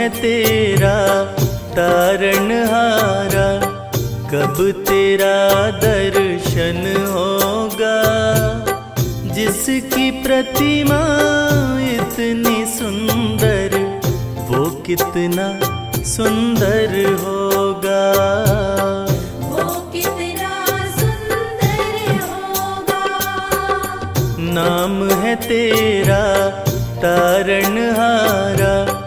है तेरा तारनहारा, कब तेरा दर्शन होगा। जिसकी प्रतिमा इतनी सुंदर, वो कितना सुंदर होगा। वो कितना सुंदर होगा। नाम है तेरा तारनहारा,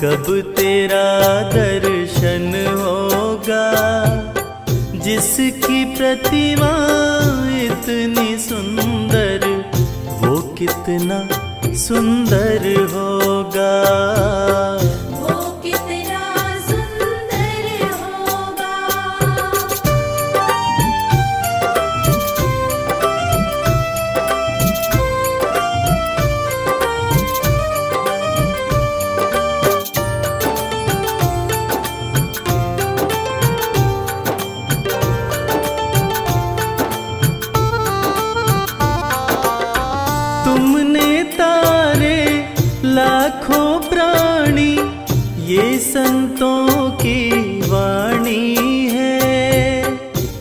कब तेरा दर्शन होगा। जिसकी प्रतिमा इतनी सुंदर, वो कितना सुंदर होगा। वो कितना सुंदर होगा। तुमने तारे लाखों प्राणी, ये संतों की वाणी है।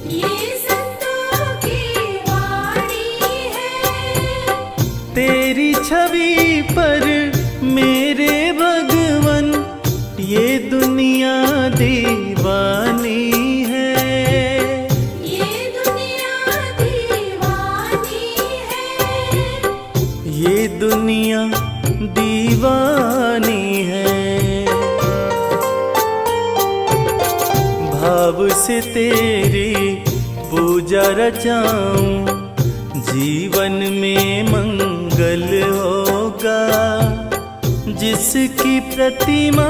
ये संतों की वाणी है। तेरी छवि पर मेरे भगवन, ये दुनिया दीवानी है। ये दुनिया दीवानी है। ये दुनिया दीवानी है। भाव से तेरी पूजा रचाऊं, जीवन में मंगल होगा। जिसकी प्रतिमा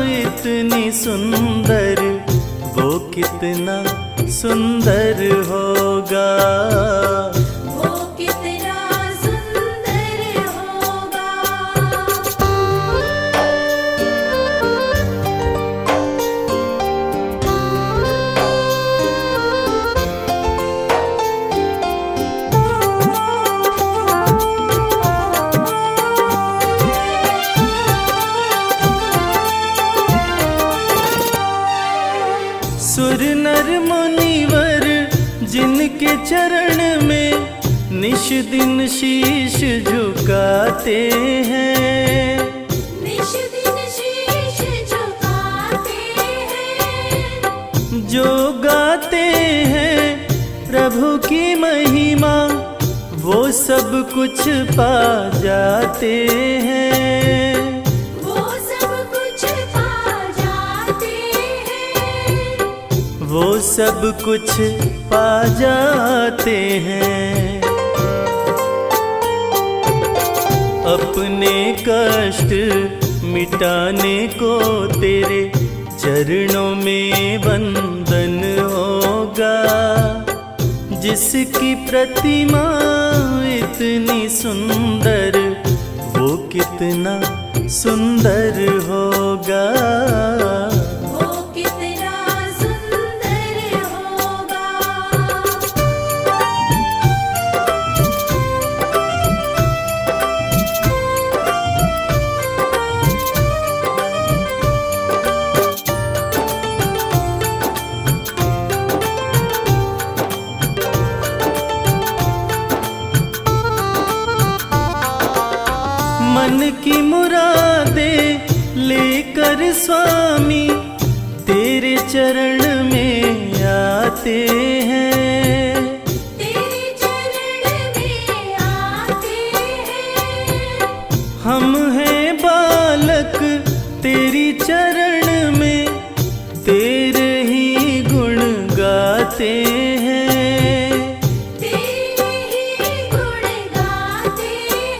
इतनी सुंदर, वो कितना सुंदर होगा। वो कितना सुंदर होगा। सुर नर मुनिवर जिनके चरण में निश दिन शीश झुकाते हैं। निश दिन शीश झुकाते हैं। जो गाते हैं प्रभु की महिमा, वो सब कुछ पा जाते हैं। वो सब कुछ पा जाते हैं। वो सब कुछ पा जाते हैं। अपने कष्ट मिटाने को तेरे चरणों में वंदन होगा। जिसकी प्रतिमा इतनी सुंदर, वो कितना सुंदर होगा। वो कितना सुंदर होगा। मन की मुरादे लेकर स्वामी तेरे चरण में आते हैं। तेरे चरण में आते हैं। हम हैं बालक तेरी चरण में, तेरे ही गुण गाते हैं। तेरे ही गुण गाते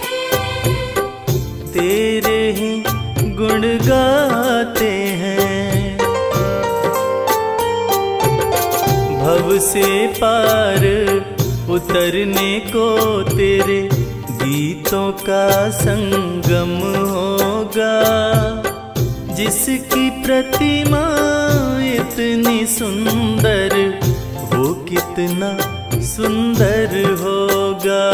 हैं। तेरे ही गुण गाते हैं। भव से पार उतरने को तेरे गीतों का संगम होगा। जिसकी प्रतिमा इतनी सुंदर, वो कितना सुंदर होगा।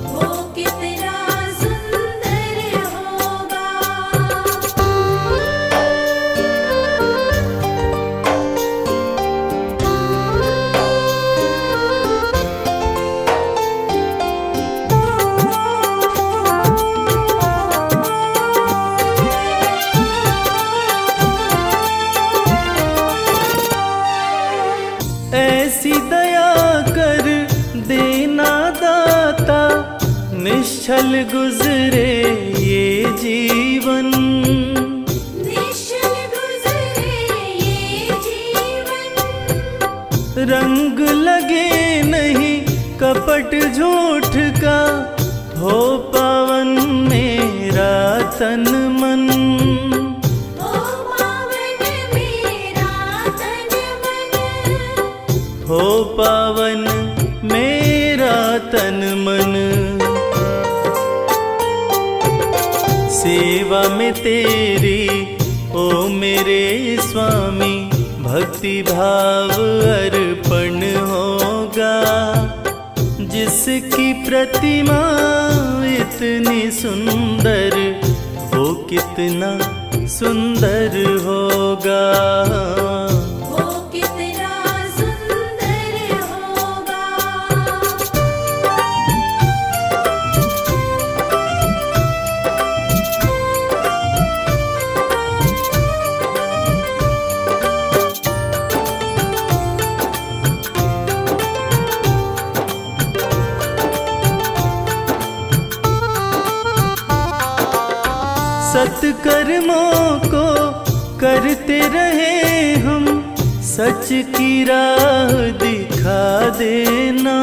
वो कितना सुंदर होगा। दाता, निश्चल गुजरे ये जीवन। निश्चल गुजरे ये जीवन। रंग लगे नहीं कपट झूठ का, हो पावन मेरा तन मन। ओ पावन मेरा तन मन। हो पावन मेरा तन मन। सेवा में तेरी ओ मेरे स्वामी, भक्ति भाव अर्पण होगा। जिसकी प्रतिमा इतनी सुंदर, वो कितना सुंदर होगा। वो कितना सुंदर होगा। सत्कर्मों को करते रहे हम, सच की राह दिखा देना।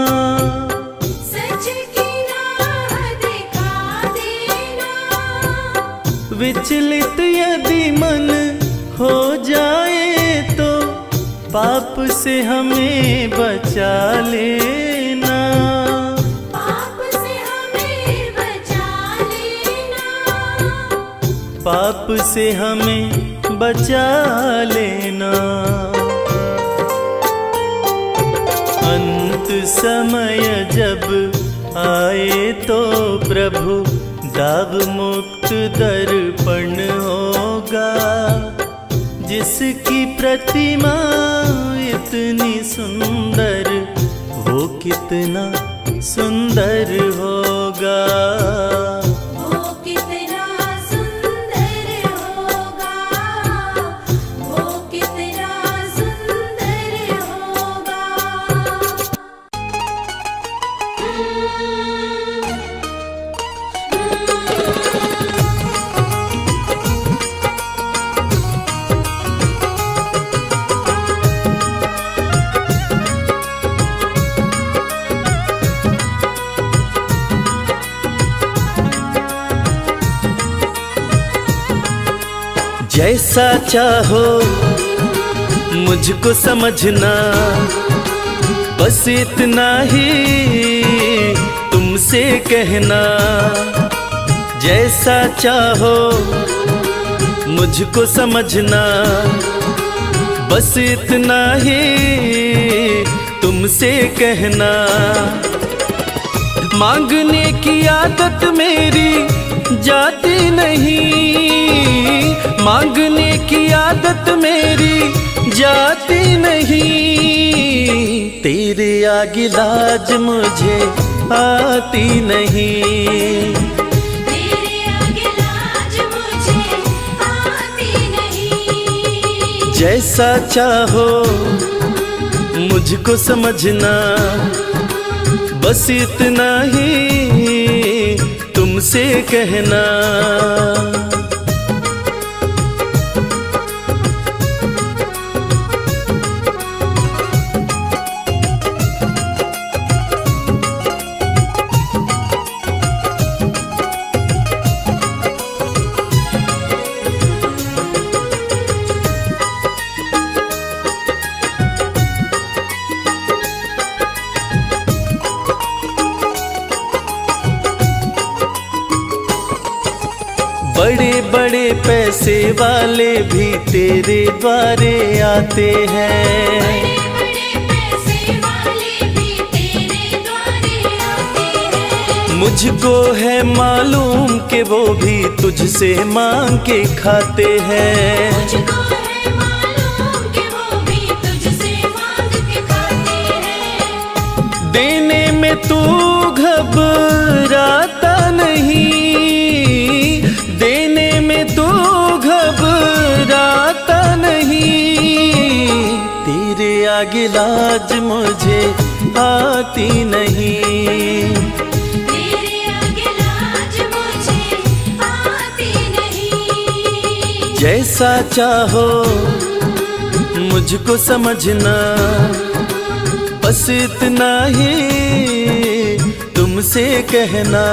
सच की राह दिखा देना। विचलित यदि मन हो जाए तो, पाप से हमें बचा लेना। पाप से हमें बचा लेना। पाप से हमें बचा लेना। अंत समय जब आए तो प्रभु, दाव मुक्त दर्पण होगा। जिसकी प्रतिमा इतनी सुंदर, वो कितना सुंदर होगा। वो कितना सुंदर होगा। वो कितना सुंदर होगा। जैसा चाहो मुझको समझना, बस इतना ही तुमसे कहना। जैसा चाहो मुझको समझना, बस इतना ही तुमसे कहना। मांगने की आदत मेरी जाती नहीं, मांगने की आदत मेरी जाती नहीं। तेरे आगे लाज मुझे आती नहीं। तेरे आगे लाज मुझे आती नहीं। जैसा चाहो मुझको समझना, बस इतना ही तुमसे कहना। बड़े बड़े पैसे वाले भी तेरे द्वारे आते हैं। बड़े पैसे वाले भी तेरे द्वारे आते हैं। मुझको है मालूम कि वो भी तुझसे मांग के खाते हैं। मुझको है मालूम कि वो भी तुझसे मांग के खाते हैं। देने में तू घबराता नहीं, देने में तू घबराता नहीं। तेरे आगे लाज मुझे आती नहीं। जैसा चाहो मुझको समझना, बस इतना ही तुमसे कहना।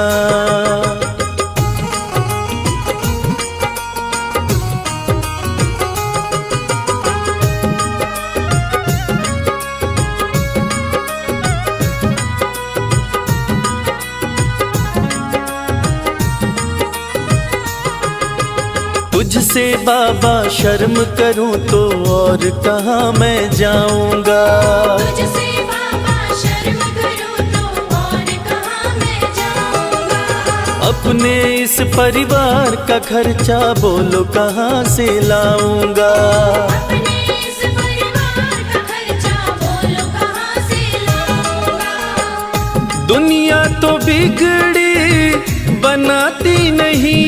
तुझसे बाबा शर्म करूं तो और कहाँ मैं जाऊंगा। तुझसे बाबा शर्म करूं तो और कहाँ मैं जाऊंगा। अपने इस परिवार का खर्चा बोलो कहाँ से लाऊंगा। अपने इस परिवार का खर्चा बोलो कहाँ से लाऊंगा। दुनिया तो बिगड़ी बनाती नहीं,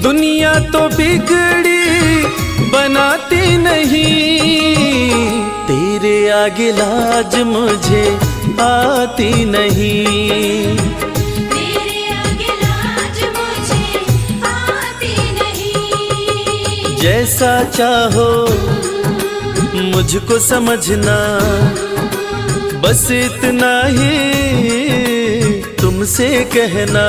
दुनिया तो बिगड़ी बनाती नहीं। तेरे आगे लाज मुझे आती नहीं। तेरे आगे लाज मुझे आती नहीं। जैसा चाहो मुझको समझना, बस इतना ही तुमसे कहना।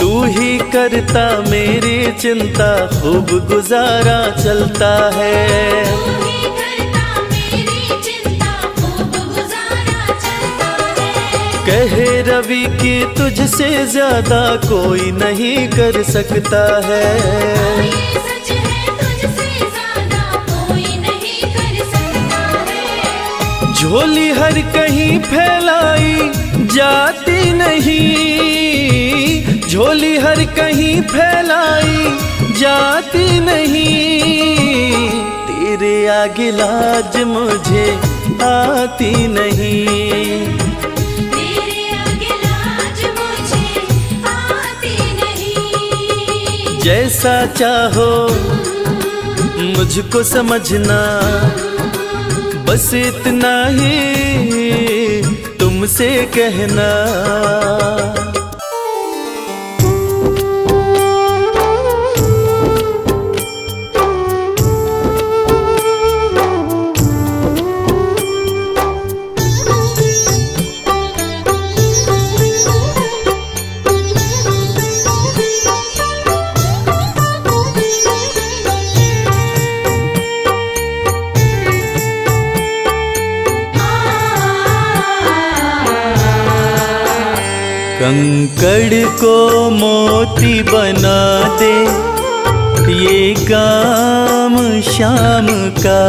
तू ही करता मेरी चिंता, खूब गुजारा चलता है। तू ही करता मेरी चिंता, खूब गुजारा चलता है। कहे रवि कि तुझसे ज्यादा कोई नहीं कर सकता है। ये सच है, तुझसे ज्यादा कोई नहीं कर सकता है। झोली हर कहीं फैलाई जाती नहीं, झोली हर कहीं फैलाई जाती नहीं। तेरे आगे लाज मुझे आती नहीं। तेरे आगे लाज मुझे आती नहीं। जैसा चाहो मुझको समझना, बस इतना ही तुमसे कहना। कंकड़ को मोती बना दे, ये काम शाम का।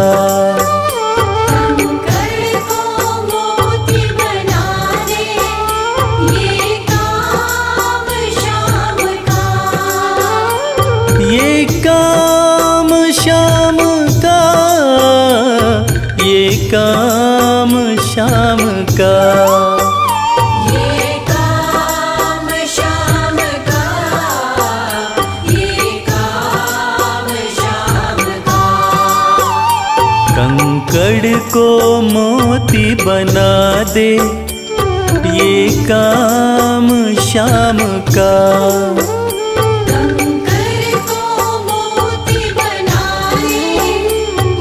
कंकड़ को मोती बना दे, ये काम शाम का। ये काम शाम का, ये काम शाम का। कंकड़ को मोती बना दे, ये काम शाम का। कंकड़ को मोती बना दे,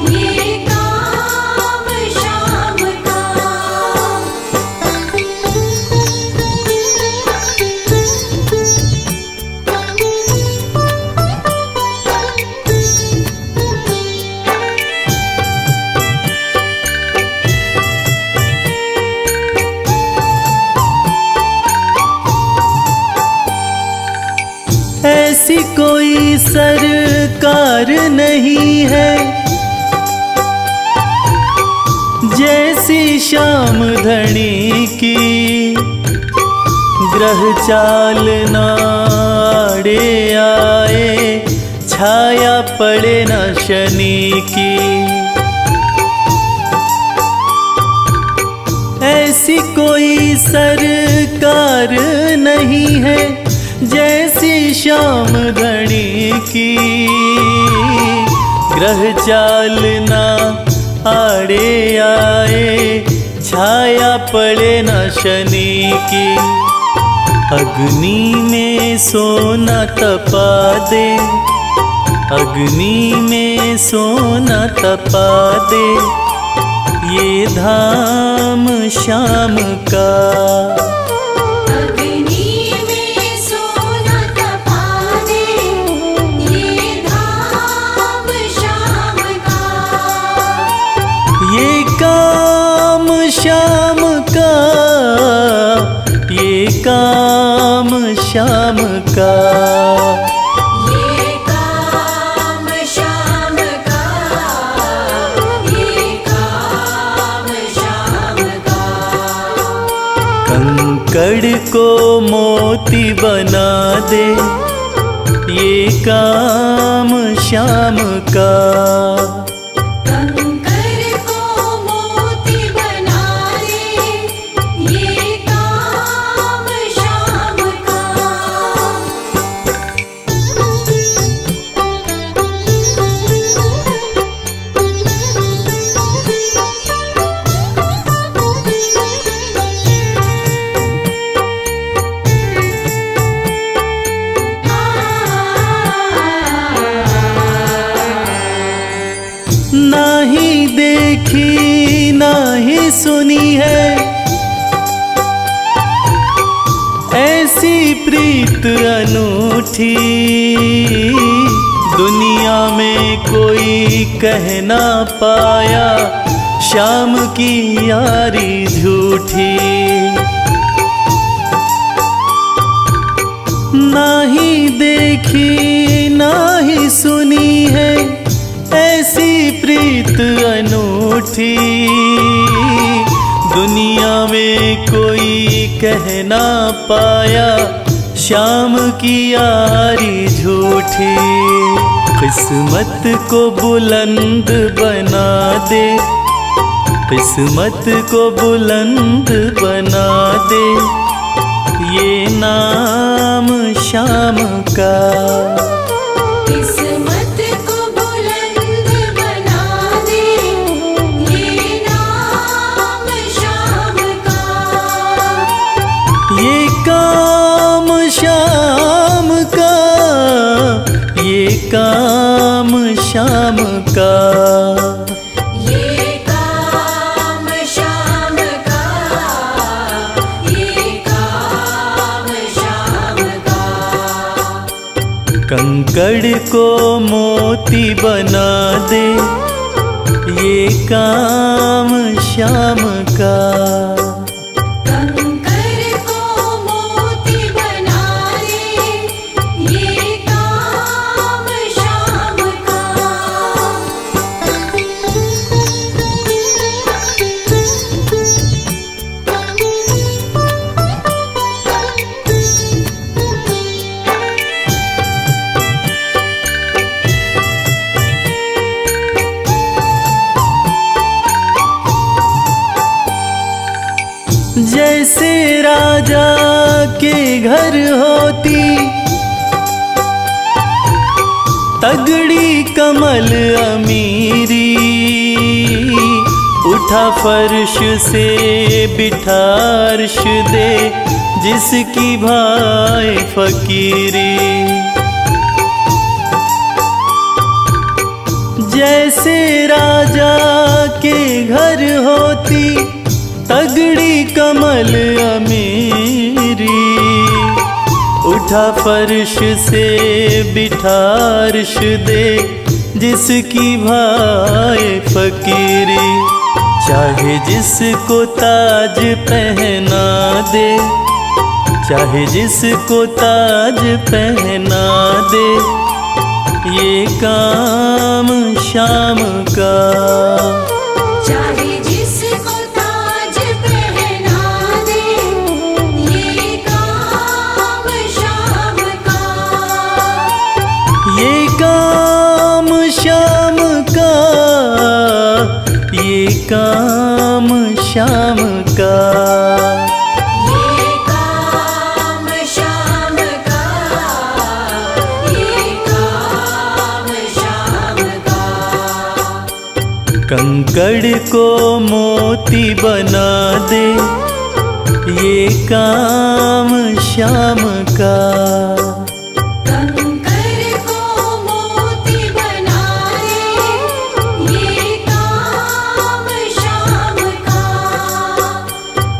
ये काम शाम का। ऐसी कोई सरकार नहीं है जैसी श्याम धनी की। ग्रह चाल नाड़े आए छाया पड़े न शनि की। ऐसी कोई सरकार नहीं है जैसी श्याम धनी की। ग्रह चालना आड़े आए, छाया पड़े न शनि की। अग्नि में सोना तपा दे, अग्नि में सोना तपा दे, ये धाम श्याम का। अग्नि में सोना तपा दे, ये धाम श्याम का। ये काम श्याम का, ये काम श्याम का। ये काम श्याम का, ये काम श्याम का। कंकड़ को मोती बना दे, ये काम श्याम का। कंकर को मोती बना दे, ये काम श्याम का। नाही देखी नाही सुनी है ऐसी प्रीत अनूठी। दुनिया में कोई कह ना पाया श्याम की यारी झूठी। नाही देखी नाही सुनी है ऐसी प्रीत अनूठी। दुनिया में कोई कह ना पाया श्याम की यारी झूठी। किस्मत को बुलंद बना दे, किस्मत को बुलंद बना दे, ये नाम श्याम का। किस्मत को बुलंद बना दे, ये नाम श्याम का। ये काम श्याम का, ये काम श्याम का। ये काम श्याम का, ये काम श्याम का। कंकड़ को मोती बना दे, ये काम श्याम का। कंकर को मोती बना दे, ये काम श्याम का। जैसे राजा के घर होती तगड़ी कमल अमीरी। उठा फर्श से बिठा अर्श दे, जिसकी भाई फकीरी। जैसे राजा के घर होती तगड़ी कमल अमीरी। उठा फर्श से बिठा अर्श दे, जिसकी भाई फकीरी। चाहे जिसको ताज पहना दे, चाहे जिसको ताज पहना दे, ये काम श्याम का। चाहे जिसको ताज पहना दे, ये काम श्याम का। ये काम कंकड़ को मोती बना दे, ये काम श्याम का। कंकर को मोती बनाए, ये काम श्याम का।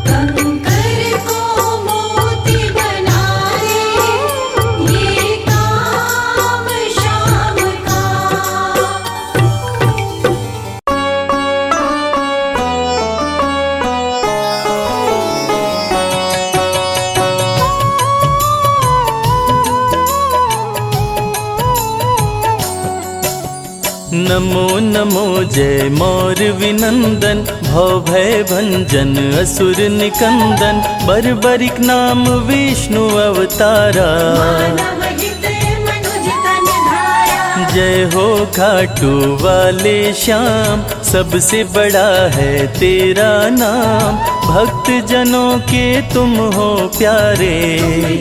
कंकर को मोती बनाए, ये काम श्याम का। नमो नमो जय मोर विनंदन, भव भय भंजन असुर निकंदन। बर्बरिक नाम विष्णु अवतारा, मानव हित मनुज तन धारा। जय हो खाटू वाले श्याम, सबसे बड़ा है तेरा नाम। भक्त जनों के तुम हो प्यारे,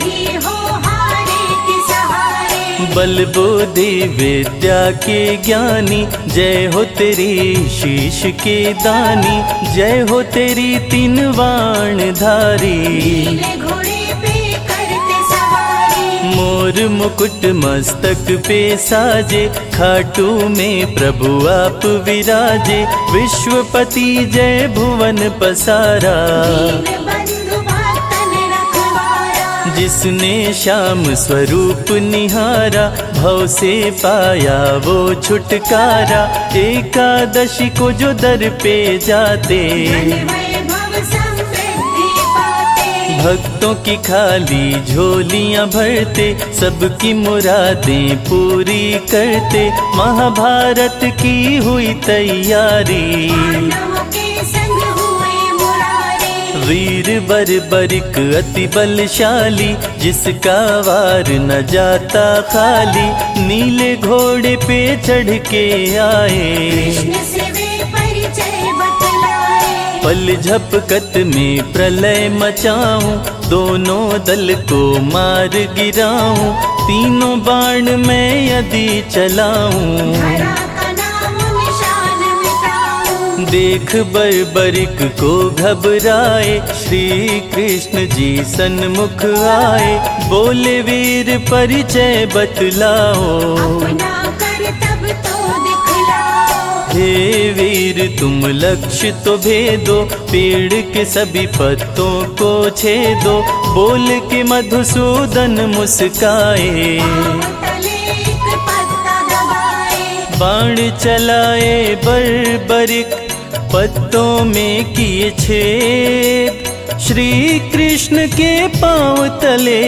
ही हो हारे के सहारे। बल बुद्धि विद्या के ज्ञानी। जय हो तेरी शीश के दानी, जय हो तेरी तीन वाण धारी। नीले घोड़े पे करते सवारी, मोर मुकुट मस्तक पे साजे, खाटू में प्रभु आप विराजे। विश्वपति जय भुवन पसारा, दीन बंधु भक्तन रखवारा। जिसने श्याम स्वरूप निहारा, भव से पाया वो छुटकारा। एकादशी को जो दर पे जाते, धन वैभव समृद्धि पाते। भक्तों की खाली झोलियां भरते, सबकी मुरादें पूरी करते। महाभारत की हुई तैयारी, पांडवों के संग हुए मुरारी। वीर बर्बरिक अति बलशाली, जिसका वार न जाता खाली। नीले घोड़े पे चढ़ के आए, कृष्ण से वे परिचय बतलाए। पल झपकत में प्रलय मचाऊं, दोनों दल को मार गिराऊं। तीनों बाण मैं यदि चलाऊं, धरा का नाम निशान मिटाऊं। देख बर्बरिक को घबराए, श्री कृष्ण जी सन्मुख आए। बोले वीर परिचय बतलाओ, अपना कर तब तो दिखलाओ। हे वीर तुम लक्ष्य तो भेदो, पेड़ के सभी पत्तों को छेदो। बोल के मधुसूदन मुस्काए, तले एक पत्ता दबाए। बाण चलाए बर्बरिक, पत्तों में किए छेद। श्री कृष्ण के पांव तले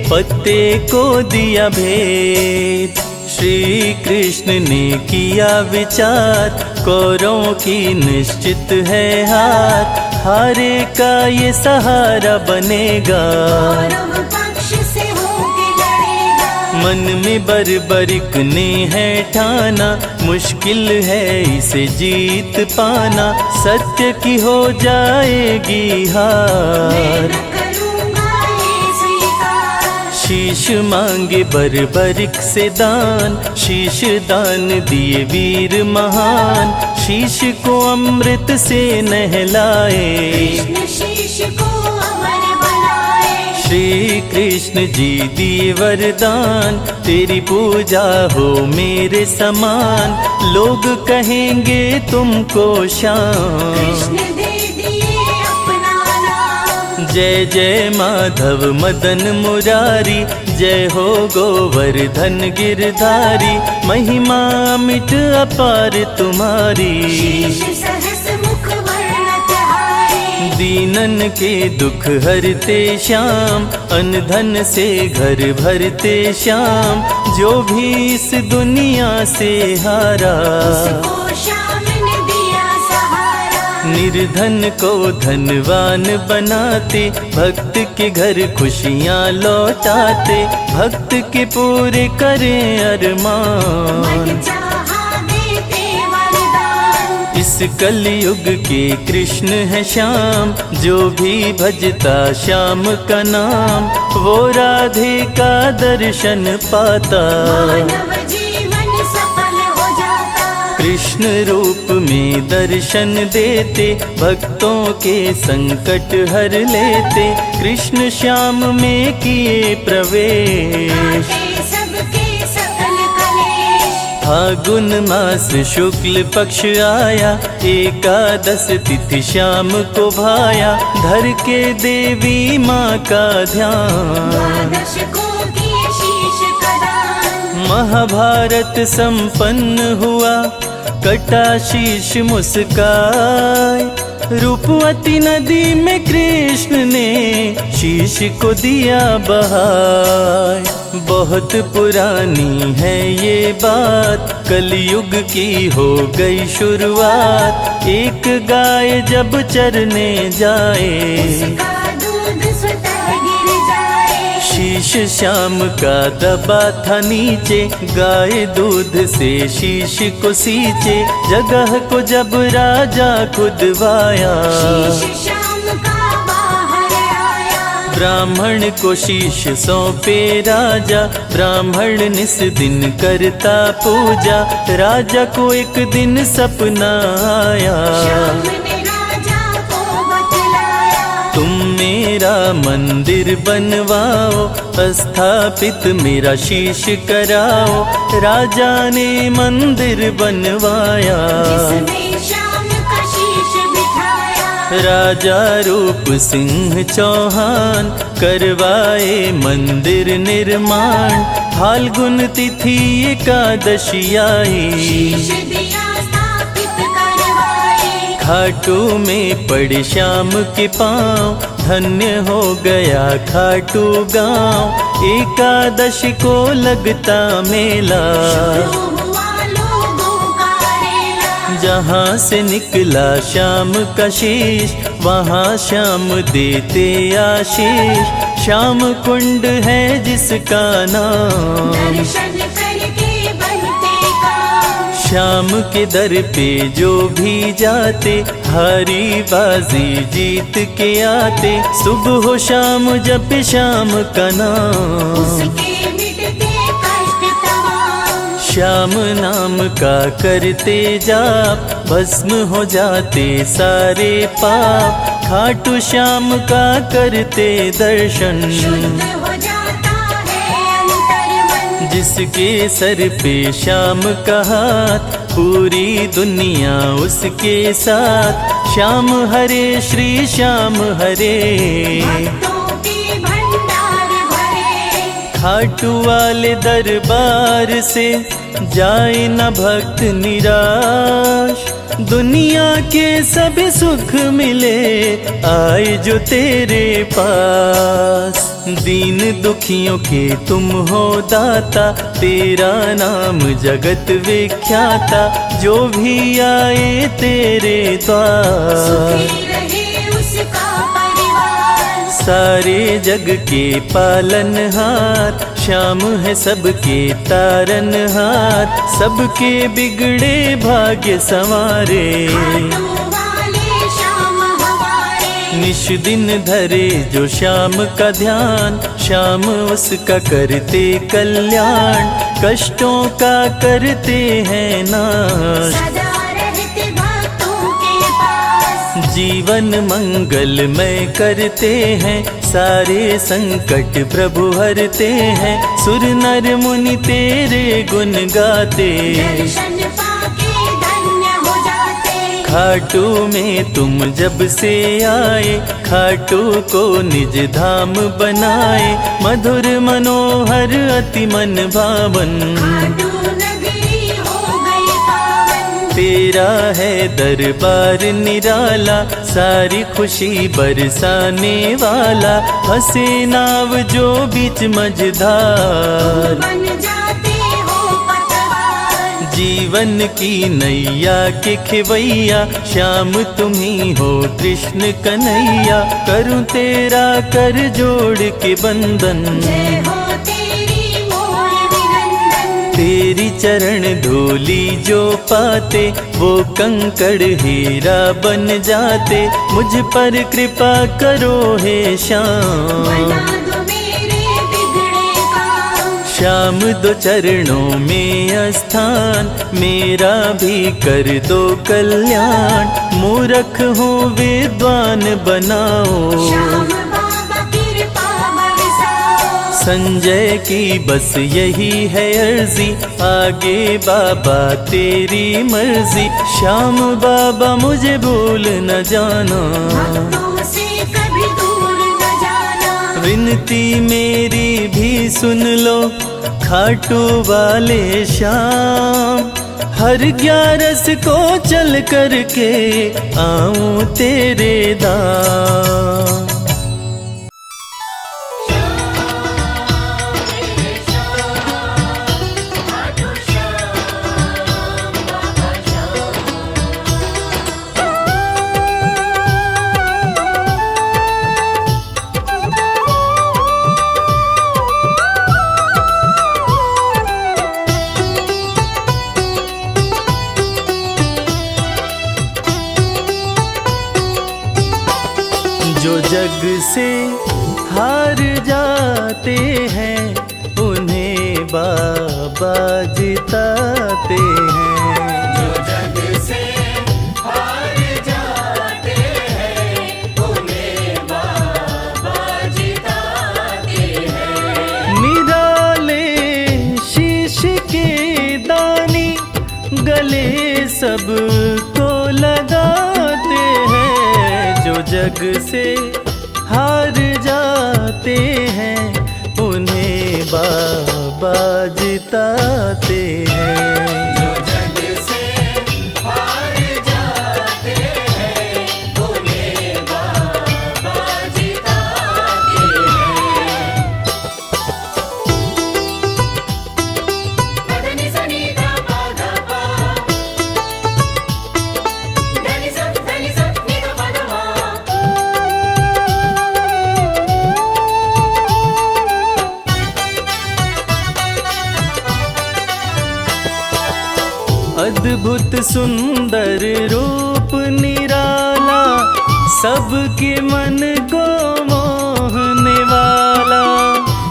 पत्ते को दिया भेद। श्री कृष्ण ने किया विचार, कौरवों की निश्चित है हार। हारे का ये सहारा बनेगा, कौरव पक्ष से होके लड़ेगा। मन में बर्बरिक ने है ठाना, मुश्किल है इसे जीत पाना। सत्य की हो जाएगी मैं हार, न करूँगा ये स्वीकार। शीश मांगे बर्बरिक से दान। शीश दान दिए वीर महान, शीश को अमृत से नहलाए। कृष्ण शीश को अमर बनाए। श्री कृष्ण जी दिए वरदान, तेरी पूजा हो मेरे समान। लोग कहेंगे तुमको श्याम, कृष्ण दे दिए अपना नाम। जय जय माधव मदन मुरारी। जय हो गोवर्धन गिरधारी, महिमा मिट अपार तुम्हारी। शीश सहस मुख वर्णत हारे। दीनन के दुख हरते श्याम, अनधन से घर भरते श्याम। जो भी इस दुनिया से हारा, उसको श्याम ने दिया सहारा। निर्धन को धनवान बनाते, भक्त के घर खुशियाँ लौटाते। भक्त के पूरे करें अरमान, मन चाहा देते वरदान। इस कलयुग के कृष्ण है श्याम। जो भी भजता श्याम का नाम, वो राधे का दर्शन पाता। मानव जीवन सफल हो जाता। कृष्ण रूप में दर्शन देते, भक्तों के संकट हर लेते, कृष्ण श्याम में किए प्रवेश। काटे सबके सकल कलेश। फागुन मास शुक्ल पक्ष आया, एकादश तिथि श्याम को भाया, धर के देवी माँ का ध्यान। द्वादश को किए शीश कदान। महाभारत संपन्न हुआ, कटा शीश मुस्काय, रूपवती नदी में कृष्ण ने शीश को दिया बहाय। बहुत पुरानी है ये बात, कलयुग की हो गई शुरुआत, एक गाय जब चरने जाए, उसका दूध स्वतः गिर जाए। शीश श्याम का दबा था नीचे, गाय दूध से शीश को सींचे, जगह को जब राजा खुदवाया, शीश श्याम का बाहर आया। ब्राह्मण को शीश सौंपे राजा, ब्राह्मण निस दिन करता पूजा, राजा को एक दिन सपना आया, श्याम ने राजा को बतलाया। तुम मेरा मंदिर बनवाओ, स्थापित मेरा शीश कराओ, राजा ने मंदिर बनवाया। जिसमें श्याम का शीश बिठाया। राजा रूप सिंह चौहान करवाए मंदिर निर्माण, फाल्गुन तिथि एकादशी आई, शीश दिया स्थापित करवाए। खाटू में पड़े श्याम के पाँव, धन्य हो गया खाटू गांव, एकादशी को लगता मेला, शुरू हुआ लोगों का रेला। जहाँ से निकला श्याम का शीश, वहाँ श्याम देते आशीष, श्याम कुंड है जिसका नाम, दर्शन करके बनते काम। श्याम के दर पे जो भी जाते, हारी बाजी जीत के आते, सुबह हो शाम जब श्याम का नाम, उसके मिटते कष्ट तमाम। श्याम नाम का करते जाप, भस्म हो जाते सारे पाप, खाटू श्याम का करते दर्शन, शुद्ध हो जाता है अंतर्मन। जिसके सर पे श्याम का हाथ, पूरी दुनिया उसके साथ, श्याम हरे श्री श्याम हरे, भक्तों के भंडार भरे। खाटू वाले दरबार से जाए न भक्त निराश, दुनिया के सभी सुख मिले आए जो तेरे पास, दीन दुखियों के तुम हो दाता, तेरा नाम जगत विख्याता, जो भी आए तेरे द्वार, सुखी रहे उसका परिवार। सारे जग के पालनहार, श्याम है सबके तारनहार, सबके बिगड़े भाग्य संवारे, खाटू वाले श्याम हमारे। निश दिन धरे जो श्याम का ध्यान, श्याम उसका करते कल्याण, कष्टों का करते हैं नाश, सदा रहते भक्तों के पास। जीवन मंगलमय करते हैं, सारे संकट प्रभु हरते हैं, सुर नर मुनि तेरे गुण गाते, दर्शन पाके धन्य हो जाते। खाटू में तुम जब से आए, खाटू को निज धाम बनाए, मधुर मनोहर अति मन भावन, खाटू नगरी हो गई पावन। तेरा है दरबार निराला, सारी खुशी बरसाने वाला, हंसे नाव जो बीच मझधार, बन जाते हो पतवार। जीवन की नैया के खेवैया, श्याम तुम ही हो कृष्ण कन्हैया, करूं तेरा कर जोड़ के बंधन, जय हो तेरी मोर विनंदन। तेरी चरण धूली जो पाते, वो कंकड़ हीरा बन जाते, मुझ पर कृपा करो हे श्याम, बना दो मेरे बिगड़े काम। श्याम श्याम दो चरणों में स्थान, मेरा भी कर दो कल्याण। मूर्ख हूँ विद्वान बनाओ, श्याम बाबा कृपा बरसाओ। संजय की बस यही है अर्जी, आगे बाबा तेरी मर्जी। श्याम बाबा मुझे भूल न जाना, भक्तों से कभी दूर न जाना। विनती मेरी भी सुन लो खाटू वाले श्याम। हर 11 को चल करके आऊं तेरे धाम। जो जग से हार जाते हैं, उन्हें बाबा जिताते हैं। जो जग से हार जाते हैं, उन्हें बाबा जिताते हैं। निराले शीश के दानी गले सबको लगाते हैं। जो जग से हार जाते हैं, उन्हें बाबा जिताते हैं। जो जग से हार जाते हैं, उन्हें बाबा जिताते हैं। धनि सनि धा पा धा पा, धनि सा नि धा पा धा मा। अद्भुत सुंदर रूप निराला, सबके मन को मोहने वाला।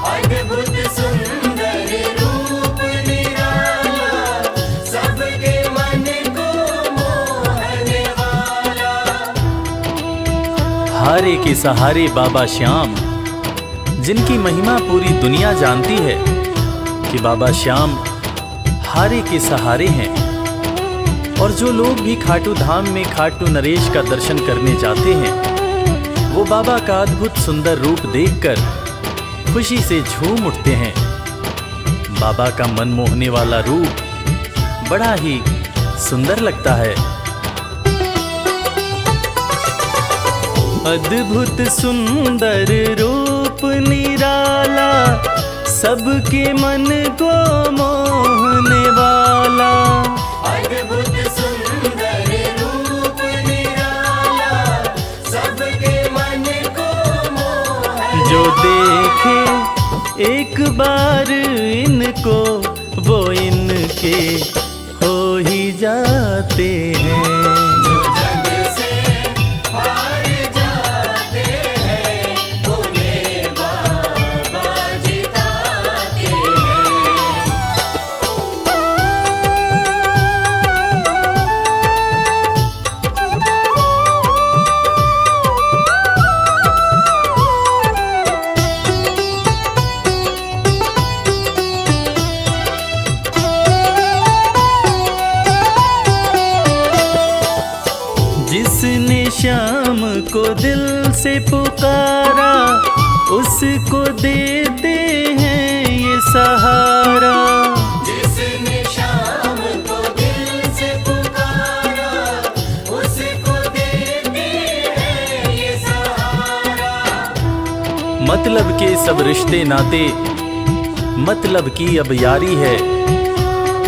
अद्भुत सुंदर रूप निराला, सबके मन को मोहने वाला। हारे के सहारे बाबा श्याम, जिनकी महिमा पूरी दुनिया जानती है कि बाबा श्याम हारे के सहारे हैं। और जो लोग भी खाटू धाम में खाटू नरेश का दर्शन करने जाते हैं, वो बाबा का अद्भुत सुंदर रूप देखकर खुशी से झूम उठते हैं। बाबा का मन मोहने वाला रूप बड़ा ही सुंदर लगता है। अद्भुत सुंदर रूप निराला, सबके मन को मोहने वाला। अद्भुत सुंदर रूप निराला, सबके मन को मोहने। जो देखे एक बार इनको, वो इनके हो ही जाते हैं। जो जग से हार जाते हैं, उन्हें बाबा जिताते हैं। जिसने श्याम को दिल से पुकारा, उसको देते हैं ये सहारा। जिसने श्याम को दिल से पुकारा, उसको देते हैं ये सहारा। मतलब के सब रिश्ते नाते, मतलब की अब यारी है।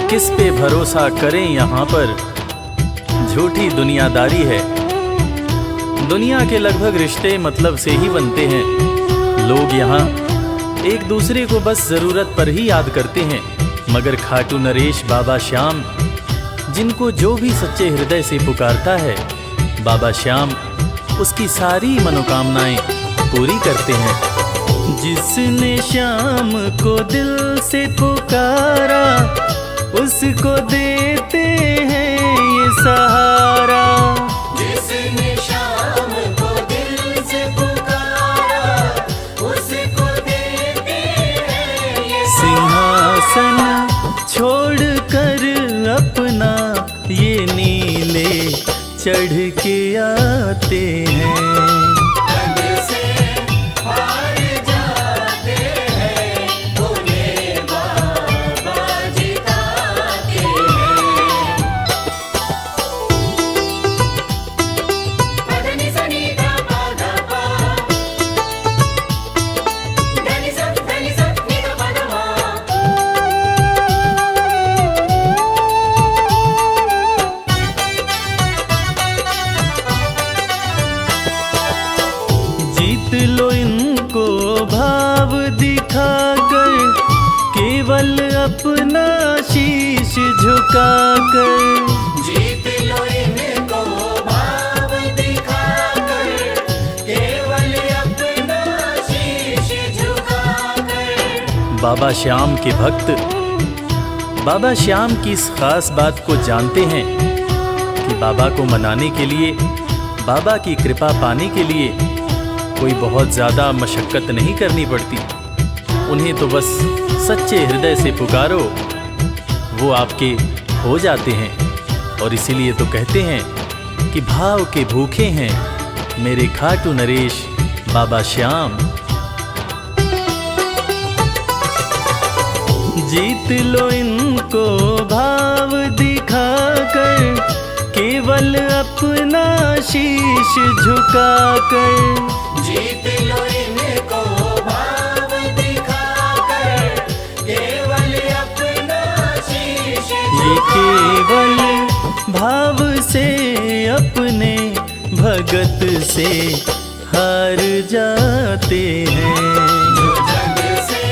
किस पे भरोसा करें यहाँ पर, झूठी दुनियादारी है। दुनिया के लगभग रिश्ते मतलब से ही बनते हैं। लोग यहाँ एक दूसरे को बस जरूरत पर ही याद करते हैं, मगर खाटू नरेश बाबा श्याम, जिनको जो भी सच्चे हृदय से पुकारता है, बाबा श्याम उसकी सारी मनोकामनाएं पूरी करते हैं। जिसने श्याम को दिल से पुकारा, उसको देते हैं ये सहारा। जिसने शाम को दिल से पुकारा, उसको देते हैं ये सिंहासन छोड़कर अपना ये नीले चढ़ के आते हैं। रंग से हार जाते हैं, उन्हें बाबा जिताते हैं। पधनि सनि धा पा धा पा, धनि सा नि धा पा धा मा। जीत लो इनको भाव दिखाकर, केवल अपना शीश झुकाकर। जीत लो इनको भाव दिखाकर, केवल अपना शीश झुकाकर। बाबा श्याम के भक्त बाबा श्याम की इस खास बात को जानते हैं कि बाबा को मनाने के लिए, बाबा की कृपा पाने के लिए कोई बहुत ज़्यादा मशक्क़त नहीं करनी पड़ती। उन्हें तो बस सच्चे हृदय से पुकारो, वो आपके हो जाते हैं। और इसीलिए तो कहते हैं कि भाव के भूखे हैं मेरे खाटू नरेश बाबा श्याम। जीत लो इनको भाव दिखाकर, केवल अपना शीश झुकाकर। जीत लो इनको भाव दिखाकर, केवल अपना शीश ये केवल भाव से अपने भगत से हार जाते हैं। जग से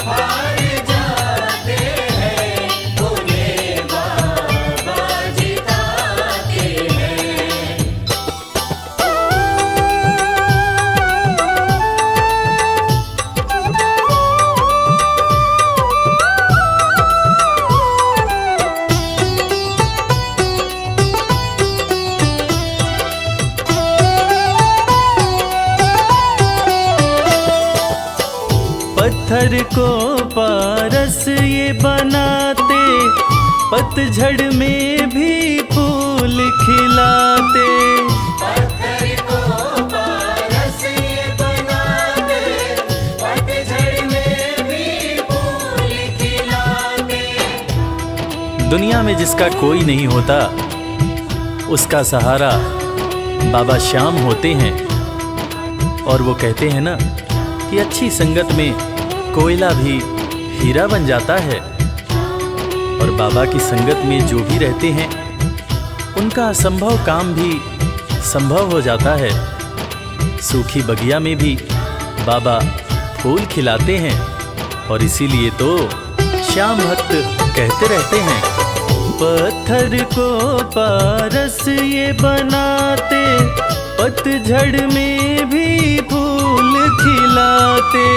हार जाते हैं, उन्हें बाबा जिताते हैं। पत्थर को पारस ये बनाते, पतझड़ में भी फूल खिलाते। पत्थर को पारस ये बनाते, पतझड़ में भी फूल खिलाते। दुनिया में जिसका कोई नहीं होता, उसका सहारा बाबा श्याम होते हैं। और वो कहते हैं ना कि अच्छी संगत में कोयला भी हीरा बन जाता है। और बाबा की संगत में जो भी रहते हैं, उनका असंभव काम भी संभव हो जाता है। सूखी बगिया में भी बाबा फूल खिलाते हैं। और इसीलिए तो श्याम भक्त कहते रहते हैं, पत्थर को पारस ये बनाते, पतझड़ में भी फूल खिलाते।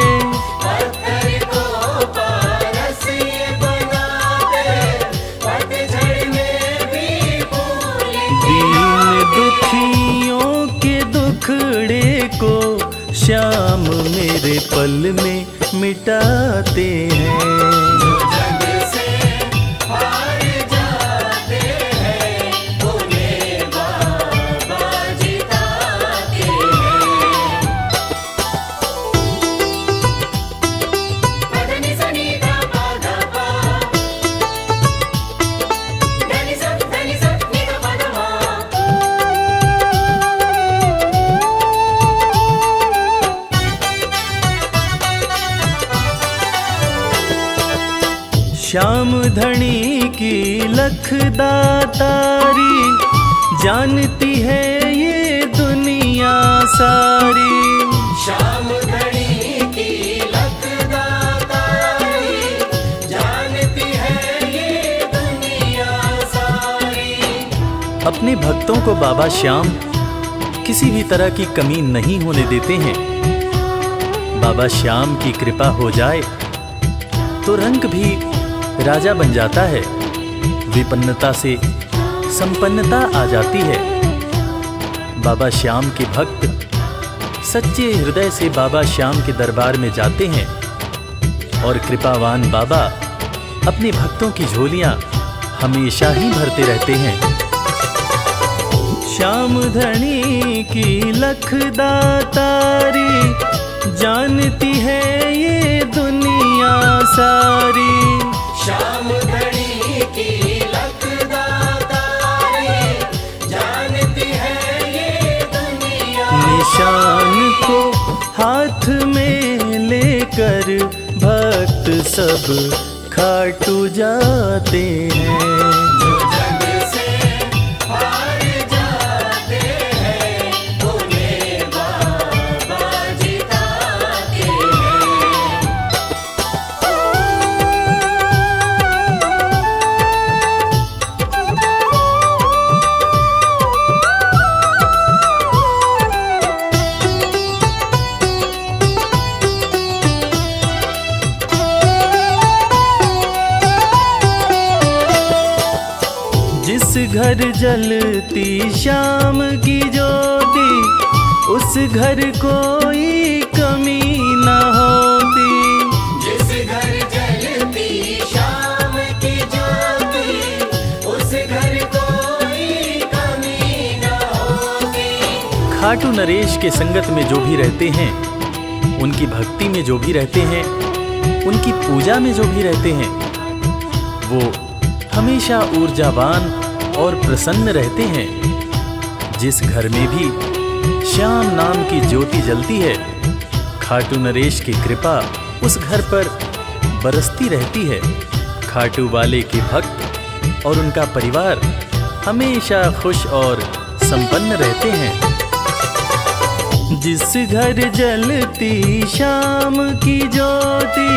पत्थर को पारस ये बनाते, पतझड़ में भी फूल दीन दुखियों के दुखड़े को श्याम मेरे पल में मिटाते हैं। जग से हार जाते हैं, उन्हें बाबा जिताते हैं। पधनि सनि धा पा धा पा, धनि सा नि धा पा धा मा। श्याम धनी की लख दातारी, जानती है ये दुनिया सारी। श्याम धनी की लख दातारी, जानती है ये दुनिया सारी। अपने भक्तों को बाबा श्याम किसी भी तरह की कमी नहीं होने देते हैं। बाबा श्याम की कृपा हो जाए तो रंक भी राजा बन जाता है, विपन्नता से संपन्नता आ जाती है। बाबा श्याम के भक्त सच्चे हृदय से बाबा श्याम के दरबार में जाते हैं और कृपावान बाबा अपने भक्तों की झोलियां हमेशा ही भरते रहते हैं। श्याम धनी की लखदातारी, जानती है ये दुनिया सारी। श्याम धनी की लखदातारी, जानती है ये दुनिया। निशान को हाथ में लेकर भक्त सब खाटू जाते हैं। जो जग से हार जाते हैं, उन्हें बाबा जिताते हैं। जिस घर जलती श्याम की ज्योति, उस घर कोई कमी न होती। जिस घर जलती श्याम की ज्योति, उस घर कोई कमी न होती। खाटू नरेश के संगत में जो भी रहते हैं, उनकी भक्ति में जो भी रहते हैं, उनकी पूजा में जो भी रहते हैं, वो हमेशा ऊर्जावान और प्रसन्न रहते हैं। जिस घर में भी श्याम नाम की ज्योति जलती है, खाटू नरेश की कृपा उस घर पर बरसती रहती है। खाटू वाले के भक्त और उनका परिवार हमेशा खुश और संपन्न रहते हैं। जिस घर जलती श्याम की ज्योति,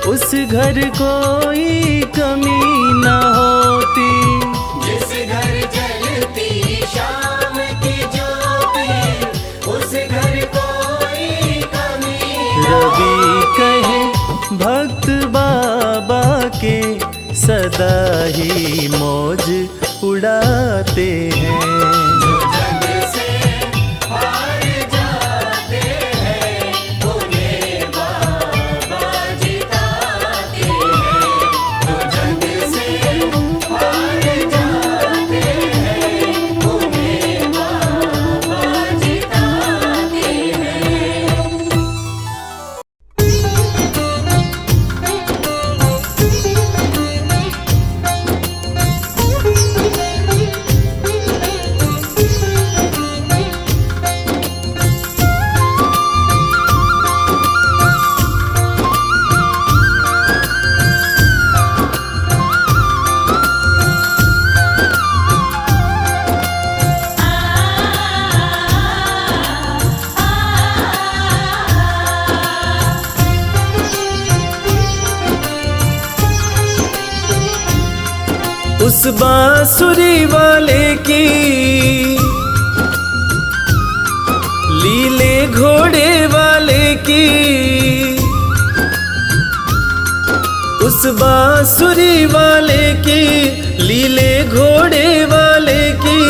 उस घर कोई कमी न होती। जिस घर जलती श्याम की ज्योति, उस घर कोई कमी न रवि कहे भक्त बाबा के, सदा ही मौज उड़ाते हैं। जो जग से हार जाते हैं, उन्हें बाबा जिताते हैं। जो जग से हार जाते हैं, उन्हें बाबा जिताते हैं। उस बांसुरी वाले की लीले घोड़े वाले की, उस बांसुरी वाले की लीले घोड़े वाले की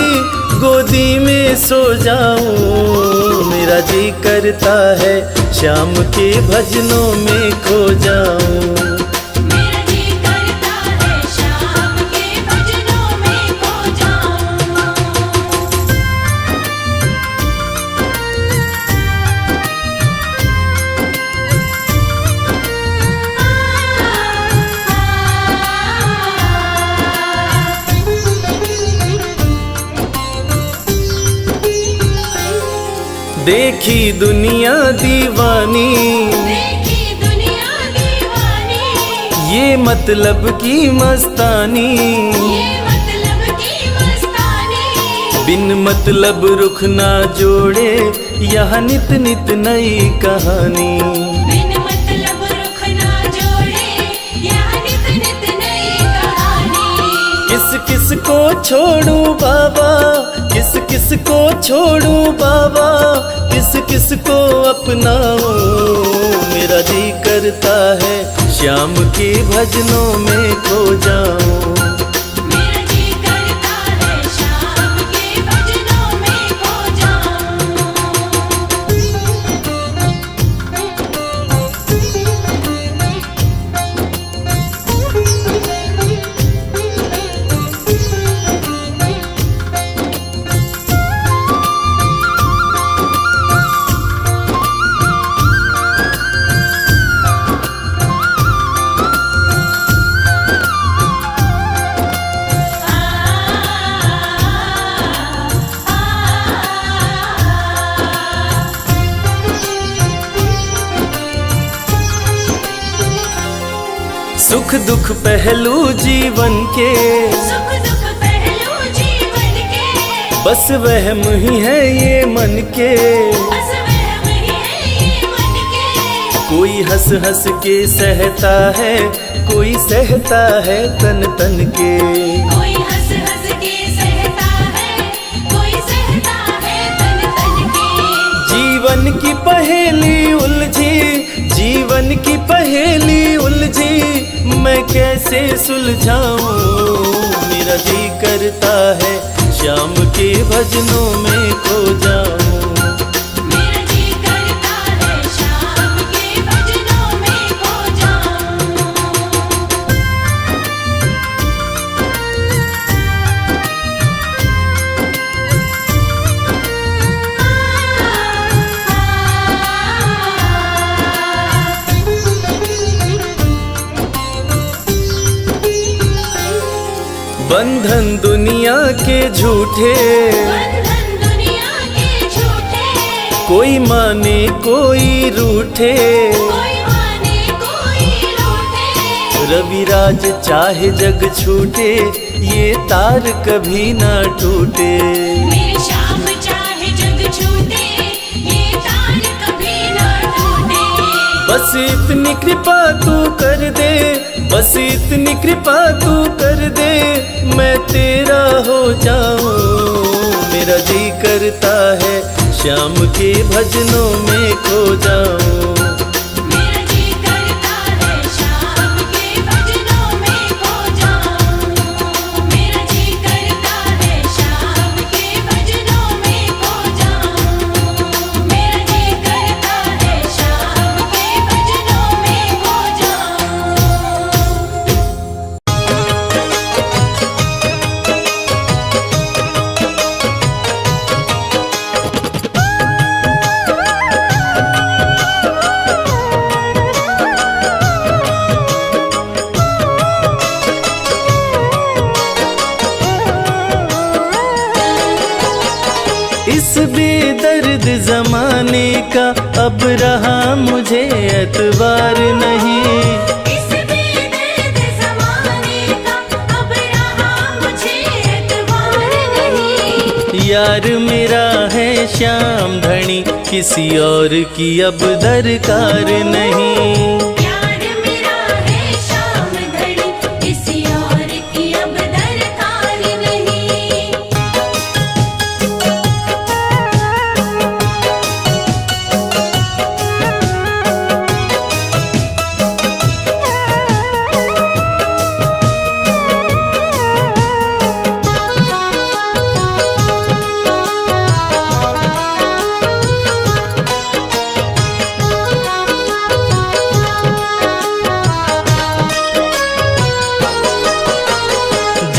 गोदी में सो जाऊं। मेरा जी करता है श्याम के भजनों में खो जाऊं। मेरा जी करता है श्याम के भजनों में खो जाऊं। देखी दुनिया दीवानी, देखी दुनिया दीवानी, ये मतलब की मस्तानी। ये मतलब की मस्तानी। बिन मतलब रुख ना जोड़े, यहाँ नित नित नई कहानी। बिन मतलब रुख ना जोड़े, यहाँ नित नित नई कहानी। किस किस को छोड़ूं बाबा, किस किस को छोड़ूं बाबा, किस बस किसको अपनाऊं, मेरा जी करता है श्याम के भजनों में खो जाऊं। मेरा जी करता है श्याम के भजनों में खो सुख दुख पहलू जीवन के, सुख दुख पहलू जीवन के, बस वहम ही है ये मन के। बस वहम ही है ये मन के। कोई हंस हंस के सहता है, कोई सहता है तन तन के। कोई हंस हंस के सहता है, कोई सहता है तन तन के। जीवन की पहेली उलझी, जीवन की पहेली उलझी, मैं कैसे सुलझाऊं। मेरा जी करता है श्याम के भजनों में खो जाऊं। मेरा जी करता है श्याम के भजनों में खो बंधन दुनिया के झूठे, बंधन दुनिया के झूठे। कोई माने कोई रूठे। कोई माने कोई रूठे। रविराज चाहे जग छूटे, ये तार कभी ना टूटे। मेरे श्याम चाहे जग छूटे, ये तार कभी ना टूटे। बस इतनी कृपा तू कर दे, बस इतनी कृपा तू कर दे, मैं तेरा हो जाऊं। मेरा जी करता है श्याम के भजनों में खो जाऊं। मेरा जी करता है श्याम के भजनों में खो जाऊं। मेरा जी करता है श्याम के भजनों में खो जाऊं। मेरा जी करता है श्याम के भजनों में खो जाऊं। इस बेदर्द जमाने का अब रहा मुझे एतबार नहीं। इस बेदर्द ज़माने का अब रहा मुझे एतबार नहीं। यार मेरा है श्याम धनी, किसी और की अब दरकार नहीं। यार मेरा है श्याम धनी, किसी और की अब दरकार नहीं।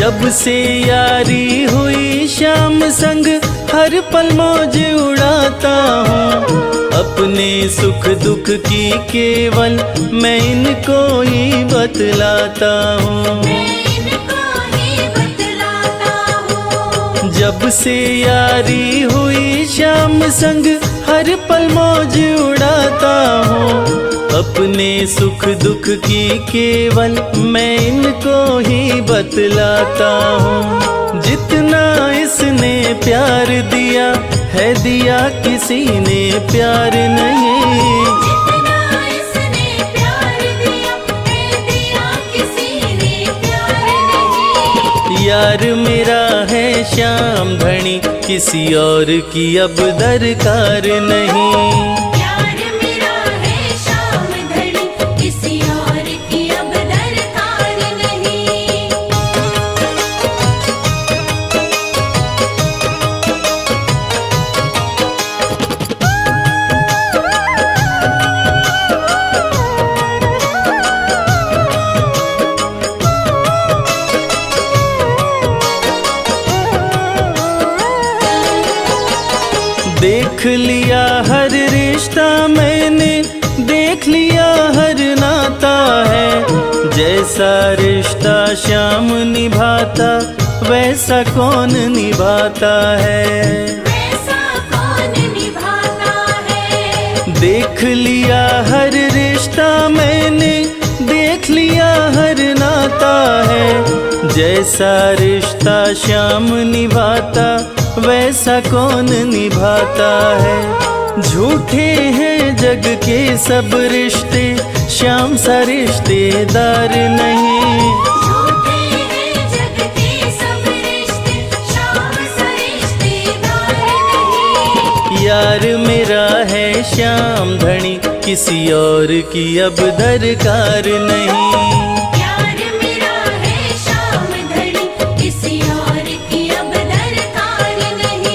जब से यारी हुई श्याम संग, हर पल मौज उड़ाता हूँ। अपने सुख दुख की केवल मैं इनको ही बतलाता हूँ। मैं इनको ही बतलाता हूँ। जब से यारी हुई श्याम संग, हर पल मौज उड़ाता हूँ। अपने सुख दुख की केवल मैं इनको ही बतलाता हूँ। जितना इसने प्यार दिया है, दिया किसी ने प्यार नहीं। जितना इसने प्यार दिया है, दिया किसी ने प्यार नहीं। यार मेरा है श्याम धनी, किसी और की अब दरकार नहीं। यार मेरा है श्याम धनी, किसी और की अब दरकार नहीं। देख लिया हर रिश्ता मैंने, देख लिया हर नाता है। जैसा रिश्ता श्याम निभाता, वैसा कौन निभाता है। वैसा कौन निभाता है। देख लिया हर रिश्ता मैंने, देख लिया हर नाता है। जैसा रिश्ता श्याम निभाता, वैसा कौन निभाता है। झूठे हैं जग के सब रिश्ते, श्याम सा रिश्तेदार नहीं। झूठे हैं जग के सब रिश्ते, श्याम सा रिश्तेदार नहीं। यार मेरा है श्याम धनी, किसी और की अब दरकार नहीं। यार मेरा है श्याम धनी, किसी और की अब दरकार नहीं।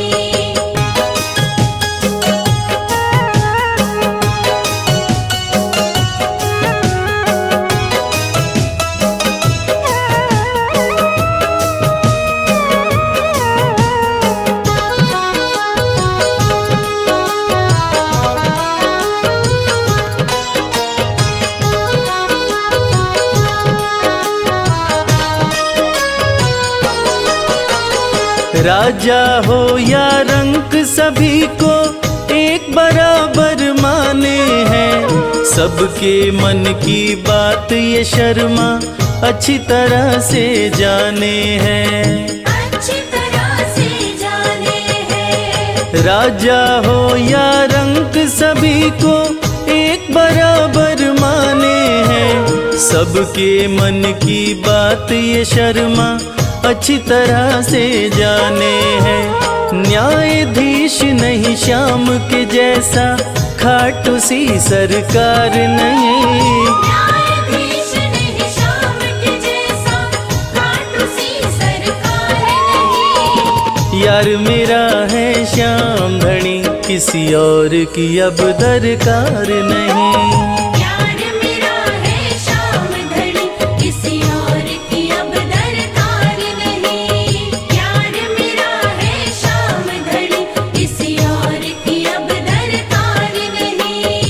राजा हो या रंक सभी को एक बराबर माने हैं। सबके मन की बात ये शर्मा अच्छी तरह से जाने हैं। अच्छी तरह से जाने हैं। राजा हो या रंक सभी को एक बराबर माने हैं। सबके मन की बात ये शर्मा अच्छी तरह से जाने हैं। न्यायाधीश नहीं श्याम के जैसा, खाटू सी सरकार नहीं। न्यायाधीश नहीं श्याम के जैसा, खाटू सी सरकार नहीं। यार मेरा है श्याम धनी, किसी और की अब दरकार नहीं। यार मेरा है श्याम धनी, किसी और की अब दरकार नहीं। यार मेरा है श्याम धनी, किसी और की अब दरकार नहीं।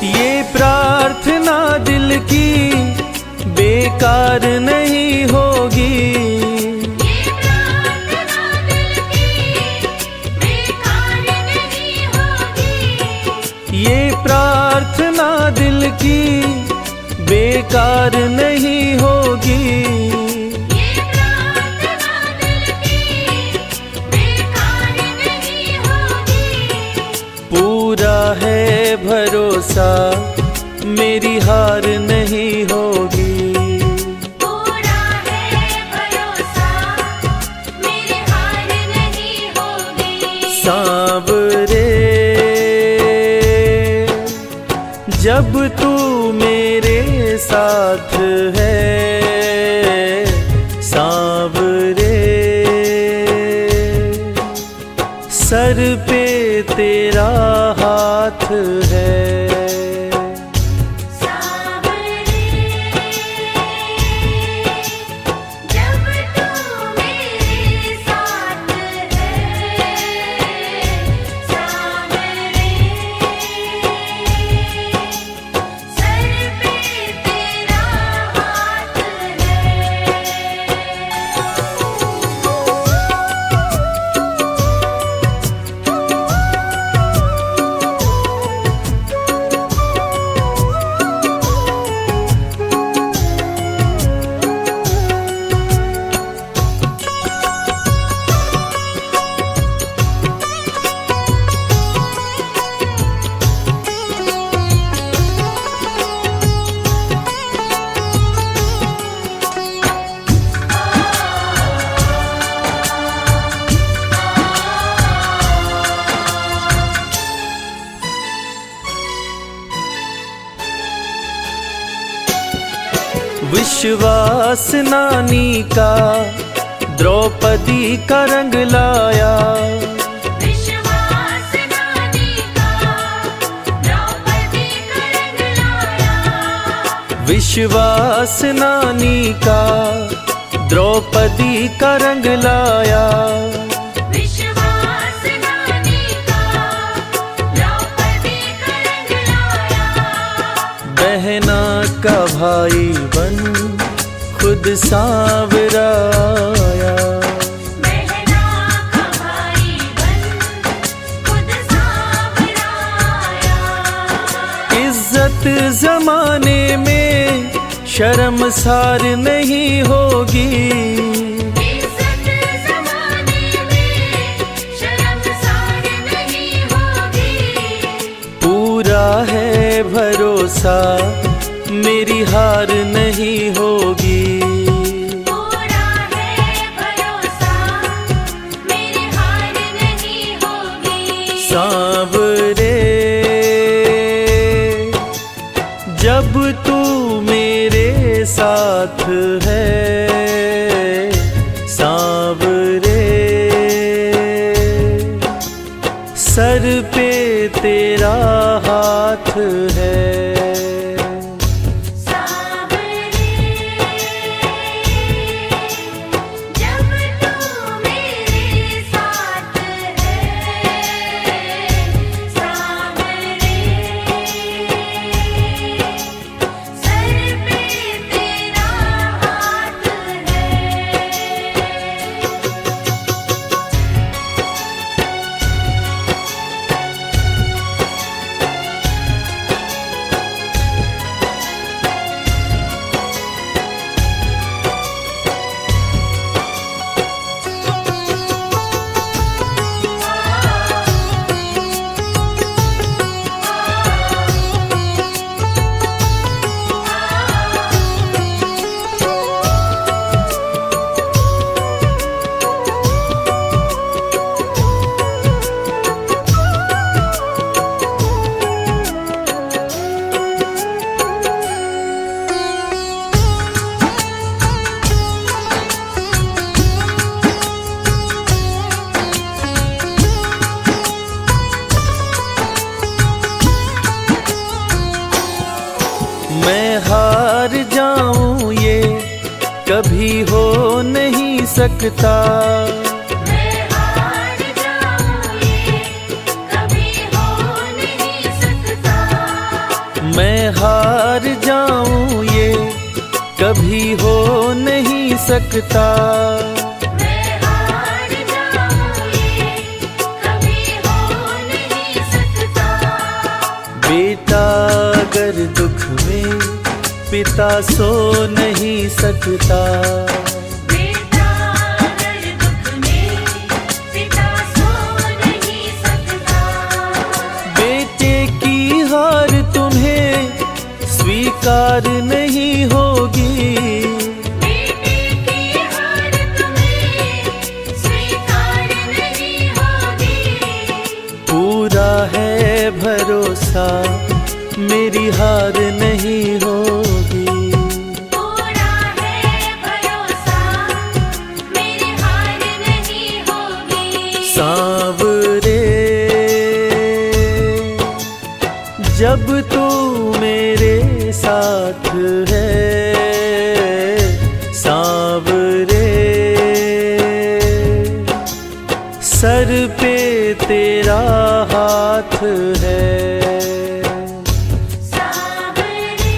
ये प्रार्थना दिल की बेकार नहीं होगी। ये प्रार्थना दिल की बेकार नहीं होगी। ये प्रार्थना दिल की बेकार नहीं होगी। ये प्रार्थना दिल की बेकार नहीं होगी। पूरा है भरोसा, मेरी हार नहीं होगी। पूरा है भरोसा, मेरी हार नहीं होगी। सांवरे जब तू मेरे साथ है, सांवरे सर पे तेरा हाथ है। सांवरे विश्वास नानी का द्रौपदी का रंग लाया। विश्वास नानी का द्रौपदी का रंग लाया। विश्वास नानी का द्रौपदी का रंग लाया। विश्वास नानी का द्रौपदी का रंग लाया। बहना का भाई बन खुद सांवरा आया। बहना का भाई बन खुद सांवरा आया। इज्जत जमाने में शर्मसार नहीं होगी। इज्जत ज़माने में शर्मसार नहीं होगी। पूरा है भरोसा मेरी हार नहीं होगी। पूरा है भरोसा मेरी हार नहीं होगी। सांवरे जब तू मेरे साथ है, सांवरे सर पे तेरा हाथ है। सांवरे जब तू मेरे साथ है। सांवरे सर पे तेरा हाथ है। मैं हार जाऊं ये कभी हो नहीं सकता। मैं हार जाऊं ये कभी हो नहीं सकता। मैं हार जाऊं ये कभी हो नहीं सकता। मैं हार जाऊं ये कभी हो नहीं सकता। बेटा अगर दुख में पिता सो नहीं सकता। बेटा अगर दुख में पिता सो नहीं सकता। बेटे की हार तुम्हें स्वीकार नहीं होगी। बेटे की हार तुम्हें स्वीकार नहीं होगी। पूरा है भरोसा मेरी हार नहीं होगी। पूरा है भरोसा मेरी हार नहीं होगी। सांवरे जब तू मेरे साथ है, सांवरे सर पे तेरा हाथ है। सांवरे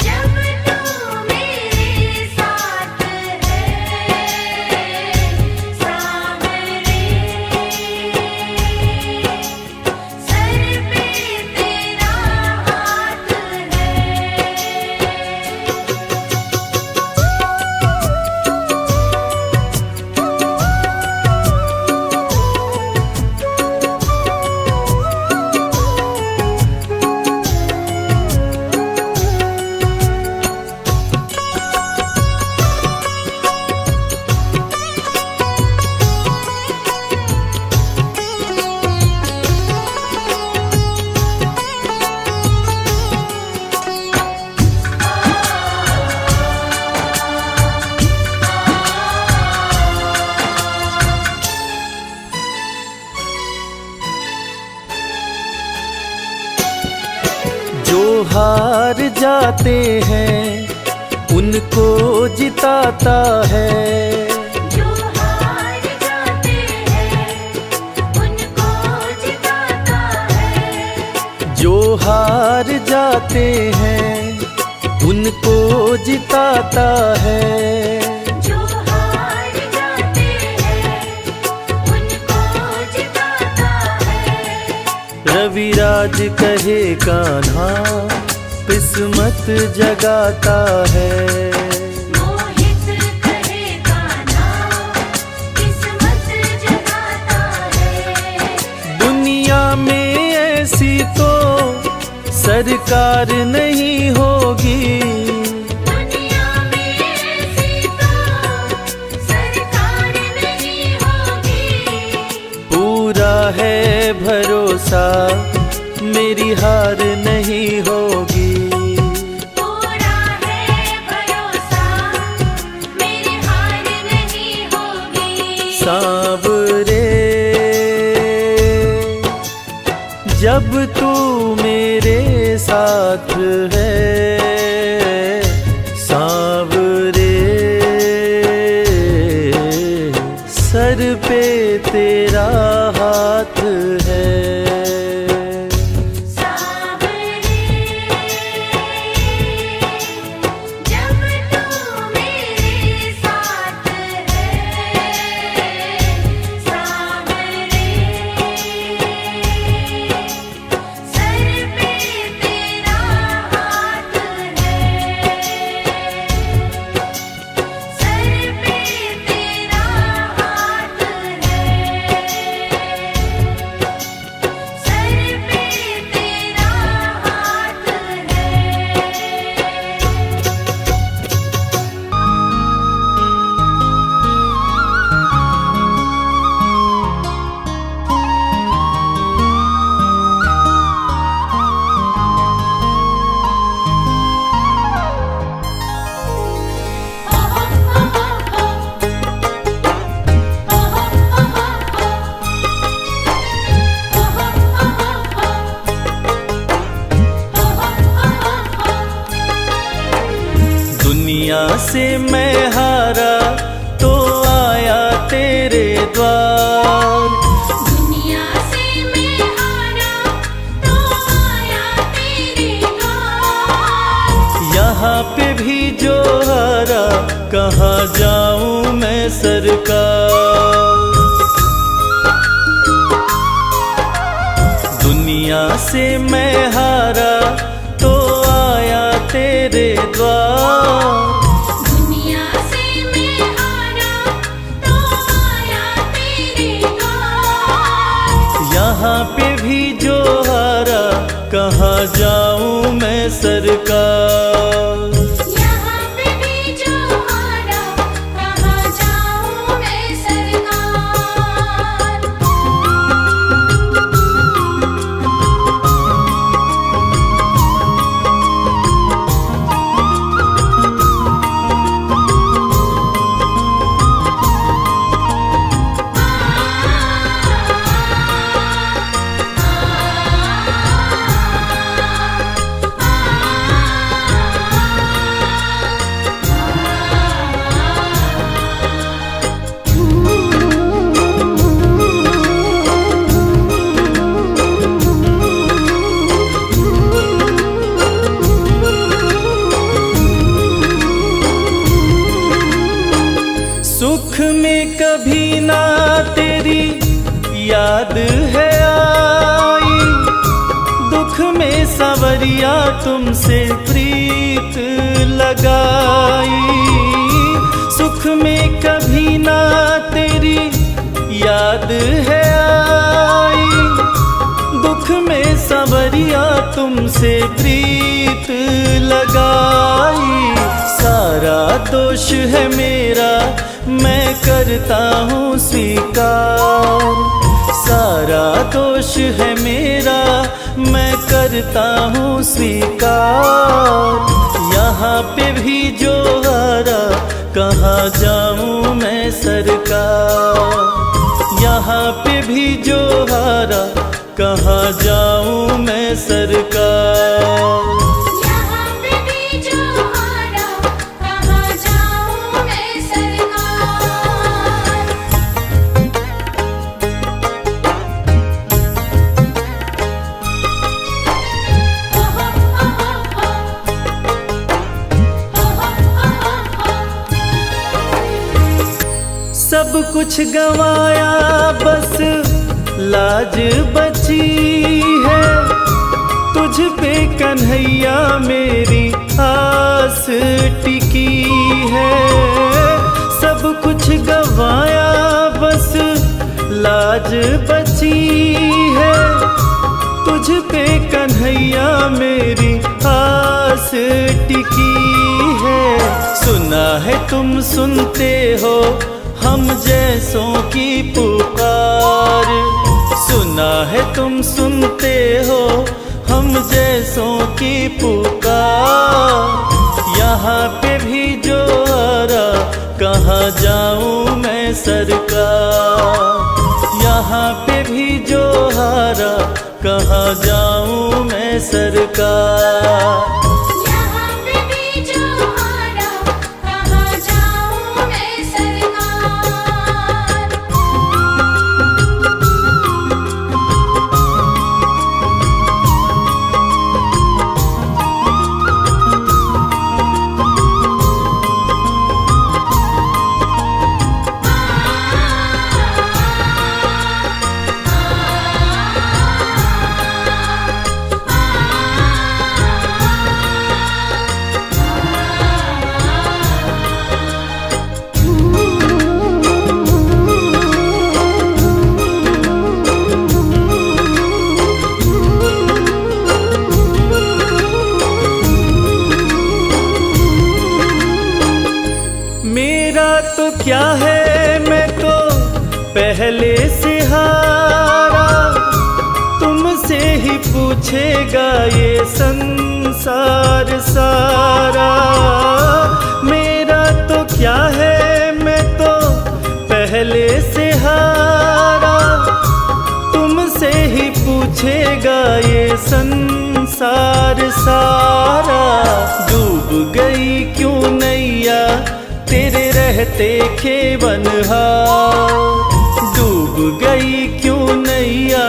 जब तू मेरे साथ है। सांवरे सर पे तेरा हाथ है। हार जाते हैं उनको जिताता है। जो हार जाते हैं उनको जिताता है। जो हार जाते हैं उनको जिताता है। जो हार जाते हैं उनको जिताता है। रविराज कहे कान्हा किस्मत जगाता है। मोहित कहे कान्हा किस्मत जगाता है। दुनिया में ऐसी तो सरकार नहीं होगी। दुनिया में ऐसी तो सरकार नहीं होगी। पूरा है भरोसा मेरी हार नहीं होगी। पूरा है भरोसा मेरी हार नहीं होगी। सांवरे जब तू मेरे साथ है, सांवरे सर पे तेरा हाथ है। सांवरे जब तू मेरे साथ है, सांवरे सर पे तेरा हाथ है। सर पे तेरा हाथ है। सर पे तेरा हाथ दुनिया से मैं हारा तो आया तेरे द्वार। दुनिया से मैं हारा तो आया तेरे द्वार। यहाँ पे भी जो हारा कहाँ जाऊँ मैं सरकार। दुनिया से मैं हारा तो आया तेरे द्वार। दुनिया से मैं हारा तो आया तेरे द्वार। यहाँ पे भी जो हारा कहाँ जाऊँ मैं सरकार। यहाँ पे भी जो हारा कहाँ जाऊँ मैं सरकार। सुख में कभी ना तेरी याद है आई। दुख में सवरिया तुमसे प्रीत लगाई। सुख में कभी ना तेरी याद है आई। दुख में सवरिया तुमसे प्रीत लगाई। सारा दोष है मेरा मैं करता हूँ स्वीकार। सारा दोष है मेरा मैं करता हूँ स्वीकार। यहाँ पे भी जो हारा कहाँ जाऊँ मैं सरकार। यहाँ पे भी जो हारा कहाँ जाऊँ मैं सरकार। यहाँ कुछ गंवाया बस लाज बची है, तुझ पे कन्हैया मेरी आस टिकी है। सब कुछ गंवाया बस लाज बची है, तुझ पे कन्हैया मेरी आस टिकी है। सुना है तुम सुनते हो हम जैसों की पुकार, सुना है तुम सुनते हो हम जैसों की पुकार। यहाँ पे भी जो आ रहा कहाँ जाऊँ मैं सरकार, यहाँ पे भी जो हारा कहाँ जाऊँ मैं सरकार। यहाँ पे भी जो हारा कहाँ जाऊँ मैं सरकार। मेरा तो क्या है मैं तो पहले से हारा, तुमसे ही पूछेगा ये संसार सारा। मेरा तो क्या है मैं तो पहले से हारा, तुमसे ही पूछेगा ये संसार सारा। डूब गई क्यों नैया तेरे रहते खेवनहार, डूब गई क्यों नैया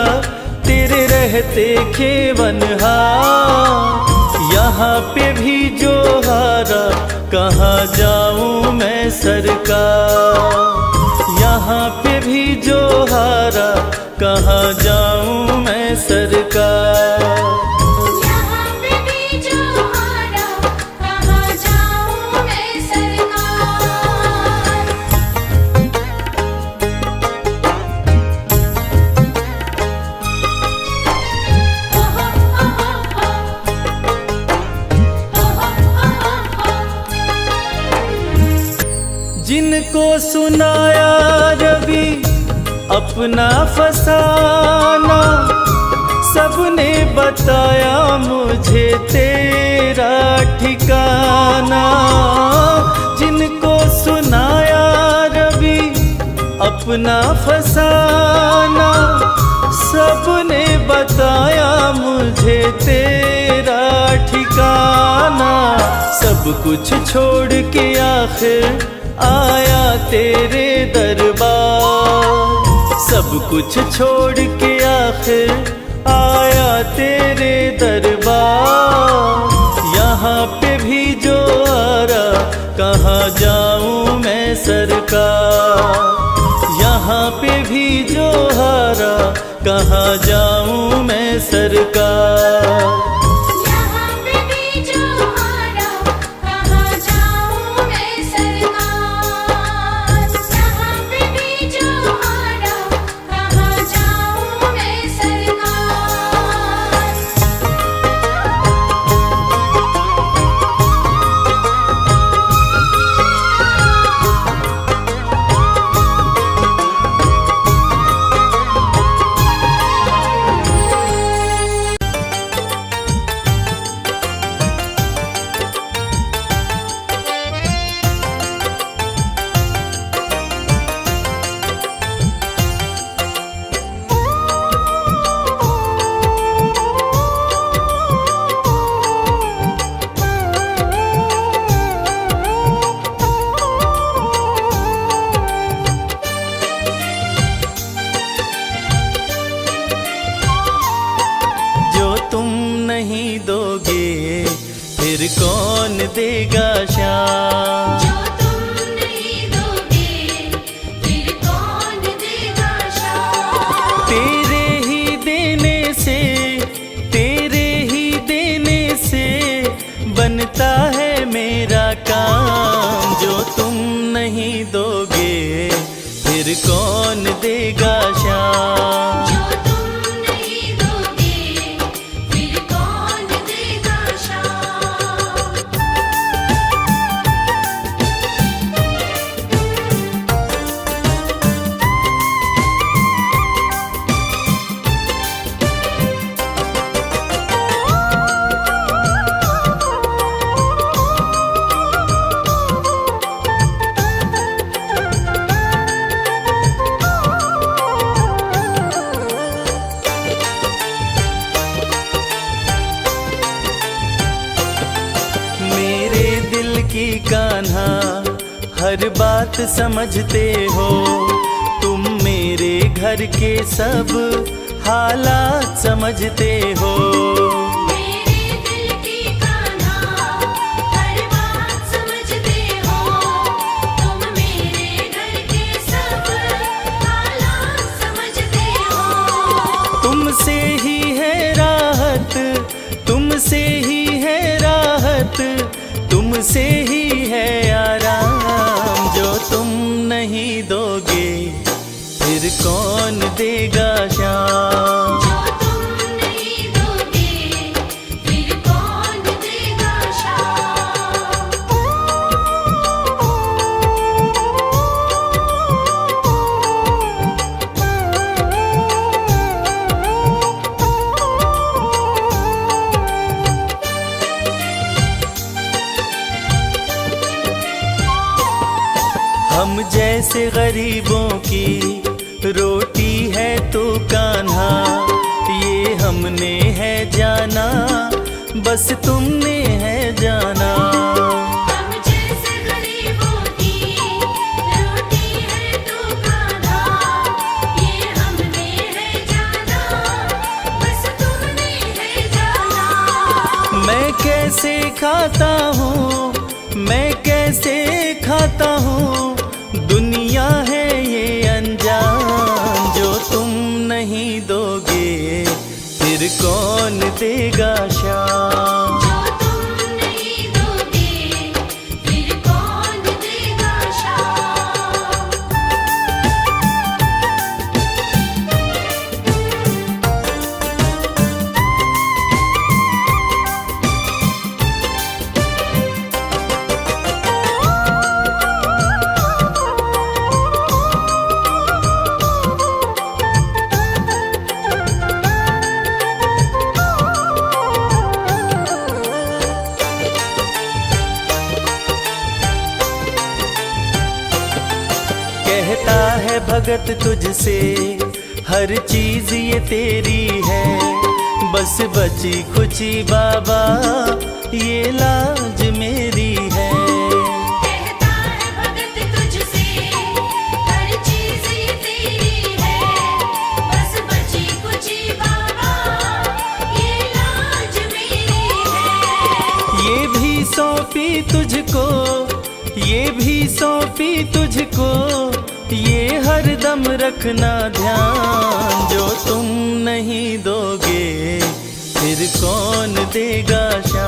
तेरे रहते खेवनहार। यहाँ पे भी जो हारा कहाँ जाऊँ मैं सरकार, यहाँ पे भी जो हारा कहाँ जाऊँ मैं सरकार। यहाँ पे भी जो हारा कहाँ जाऊँ मैं सरकार। जिनको सुनाया रवि अपना फसाना, सबने बताया मुझे तेरा ठिकाना। जिनको सुनाया रवि अपना फसाना, सबने बताया मुझे तेरा ठिकाना। सब कुछ छोड़ के आखिर आया तेरे दरबार, सब कुछ छोड़ के आखिर आया तेरे दरबार। यहाँ पे भी जो आ रहा कहाँ जाऊँ मैं सरकार, यहाँ पे भी जो हारा कहाँ जाऊँ मैं सरकार। यहाँ पे भी जो हारा कहाँ जाऊँ मैं सरकार। यहाँ पे भी जो हारा कहाँ जाऊँ मैं सरकार। फिर कौन देगा श्याम। जो तुम नहीं दोगे फिर कौन हर बात समझते हो, तुम मेरे घर के सब हालात समझते हो। मेरे दिल की कान्हा हर बात समझते हो, तुम मेरे घर के सब हालात समझते हो। तुमसे ही है राहत, तुमसे ही है राहत, तुमसे ही है आराम। जो तुम नहीं दोगे फिर कौन देगा शाम। जो तुम नहीं दोगे फिर कौन देगा हम जैसे गरीबों की रोटी है तो कान्हा, ये हमने है जाना, बस तुमने है जाना। हम जैसे गरीबों की रोटी है तो कान्हा, ये हमने है जाना, बस तुमने है जाना। मैं कैसे खाता हूँ, मैं कैसे खाता हूँ, दुनिया है ये अनजान। जो तुम नहीं दोगे फिर कौन देगा शाम। जो तुम नहीं दोगे फिर कौन देगा शाम। कहता है भगत तुझसे हर चीज ये तेरी है, बस बची खुची बाबा ये लाज मेरी है। कहता है भगत तुझसे हर चीज ये तेरी है, बस बची कुची बाबा ये लाज मेरी है। ये भी सौंपी तुझको, ये भी सौंपी तुझको, ये हर दम रखना ध्यान। जो तुम नहीं दोगे फिर कौन देगा शाम।